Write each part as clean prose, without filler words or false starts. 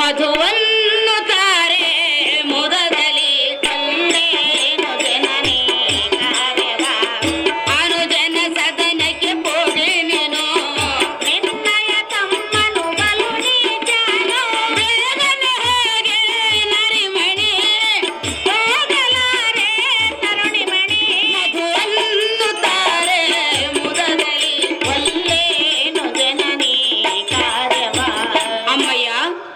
ಮಧುವನ್ನು ತಾರೆ ಮುದದಲ್ಲಿ ತಂದೇನು ಜನನಿ ಕಾರ್ಯವ ಅನುಜನ ಸದನಕ್ಕೆ ಹೋಗಿ ನೀನು ನಿನ್ನಯ ತಮ್ಮನು ಬಲು ನೀಚನು ಬೇಗನೆ ಹೋಗಿ ನರಿಮಣಿ ಹೋಗಲಾರೆ ತರುಣಿಮಣಿ ಮಧುವನ್ನು ತಾರೆ ಮುದದಲ್ಲಿ ಒಲ್ಲೇನು ಜನನಿ ಕಾರ್ಯವ ಅಮ್ಮಯ್ಯ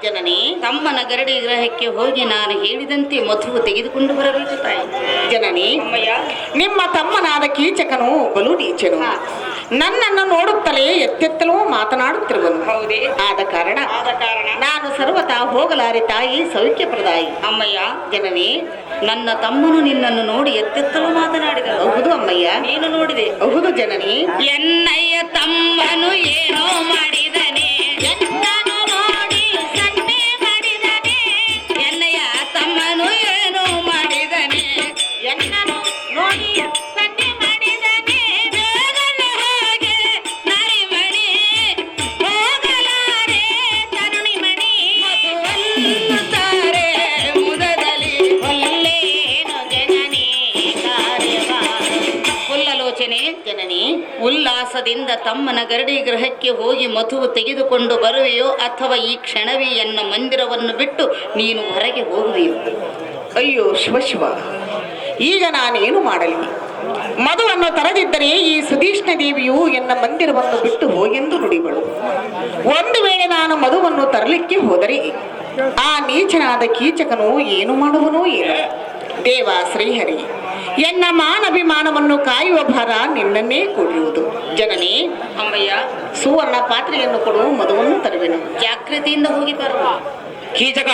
ಜನನಿ ತಮ್ಮನ ಗರಡಿ ಗ್ರಹಕ್ಕೆ ಹೋಗಿ ನಾನು ಹೇಳಿದಂತೆ ಮಧುವು ತೆಗೆದುಕೊಂಡು ಬರಬೇಕು ತಾಯಿ. ಜನನಿ ಅಮ್ಮಯ್ಯ ನಿಮ್ಮ ತಮ್ಮನಾದ ಕೀಚಕನು ಬಲು ನೀಚನು. ನನ್ನನ್ನು ನೋಡುತ್ತಲೇ ಎತ್ತೆತ್ತಲೂ ಮಾತನಾಡುತ್ತಿರುವನು. ಹೌದೇ? ಆದ ಕಾರಣ ನಾನು ಸರ್ವತಾ ಹೋಗಲಾರೆ ತಾಯಿ ಸೌಖ್ಯಪ್ರದಾಯಿ. ಅಮ್ಮಯ್ಯ ಜನನಿ ನನ್ನ ತಮ್ಮನು ನಿನ್ನನ್ನು ನೋಡಿ ಎತ್ತೆತ್ತಲು ಮಾತನಾಡಿದ. ಹೌದು ಅಮ್ಮಯ್ಯ, ನೀನು ನೋಡಿದೆ. ಹೌದು ಜನನಿ. ಎನ್ನಯ್ಯ ತಮ್ಮನು ಏನೋ ಮಾಡಿದನೆ ಎನ್ನನು ನೋಡಿ ಸನ್ನೆ ಮಾಡಿದನೆ ಎನ್ನಯ್ಯ ತಮ್ಮನು ಏನೋ ಮಾಡಿದನೆ ಎನ್ನನು ನೋಡಿ ಸನ್ನೆ ಮಾಡಿದನೆ ಬೇಗನೆ ಹೋಗೆ ನರಿಮಣಿ ಹೋಗಲಾರೆ ತರುಣಿಮಣಿ ತಾರೆ ಮುದದಲ್ಲಿ ಒಲ್ಲೇನು ಜನನಿ ಕಾರ್ಯವ ಫುಲ್ಲಲೋಚನೆ ಜನನಿ ಉಲ್ಲಾಸದಿಂದ ತಮ್ಮನ ಗರಡಿ ಗೃಹಕ್ಕೆ ಹೋಗಿ ಮಧುವು ತೆಗೆದುಕೊಂಡು ಬರುವೆಯೋ ಅಥವಾ ಈ ಕ್ಷಣವೇ ಎನ್ನ ಮಂದಿರವನ್ನು ಬಿಟ್ಟು ನೀನು ಹೊರಗೆ ಹೋಗುವೆಯೋ? ಅಯ್ಯೋ ಶಿವ, ಈಗ ನಾನೇನು ಮಾಡಲಿ? ಮಧುವನ್ನು ತರದಿದ್ದರೆ ಈ ಸುಧೀಷ್ಣ ದೇವಿಯು ಎನ್ನ ಮಂದಿರವನ್ನು ಬಿಟ್ಟು ಹೋಗೆಂದು ನುಡಿಗಳು. ಒಂದು ವೇಳೆ ನಾನು ಮಧುವನ್ನು ತರಲಿಕ್ಕೆ ಹೋದರೆ ಆ ನೀಚನಾದ ಕೀಚಕನು ಏನು ಮಾಡುವನೋ ಏನೋ. ದೇವ ಶ್ರೀಹರಿ, ಎನ್ನ ಮಾನಭಿಮಾನವನ್ನು ಕಾಯುವ ಭಾರ ನಿನ್ನನ್ನೇ ಕೂಡಿರುವುದು. ಜನನಿ ಅಮ್ಮಯ್ಯ ಸುವರ್ಣ ಪಾತ್ರೆಯನ್ನು ಕೊಡು, ಮಧುವನ್ನು ತರುವೆನು. ಜಾಗೃತಿಯಿಂದ ಹೋಗಿ ಬರುವ ಕೀಚಕ